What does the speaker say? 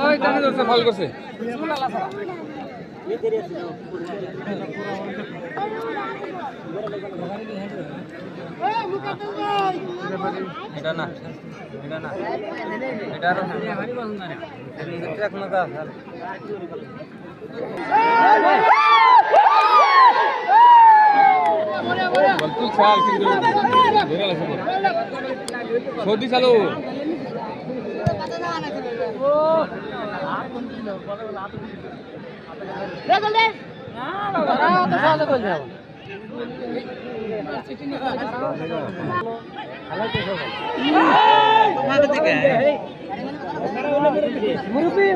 ওই টানে যাচ্ছে ফল করছে এটা না এটা না এটা আরো এখনো তো তুই ছাড় কিন্তু সর্দি চালু মুরব্বী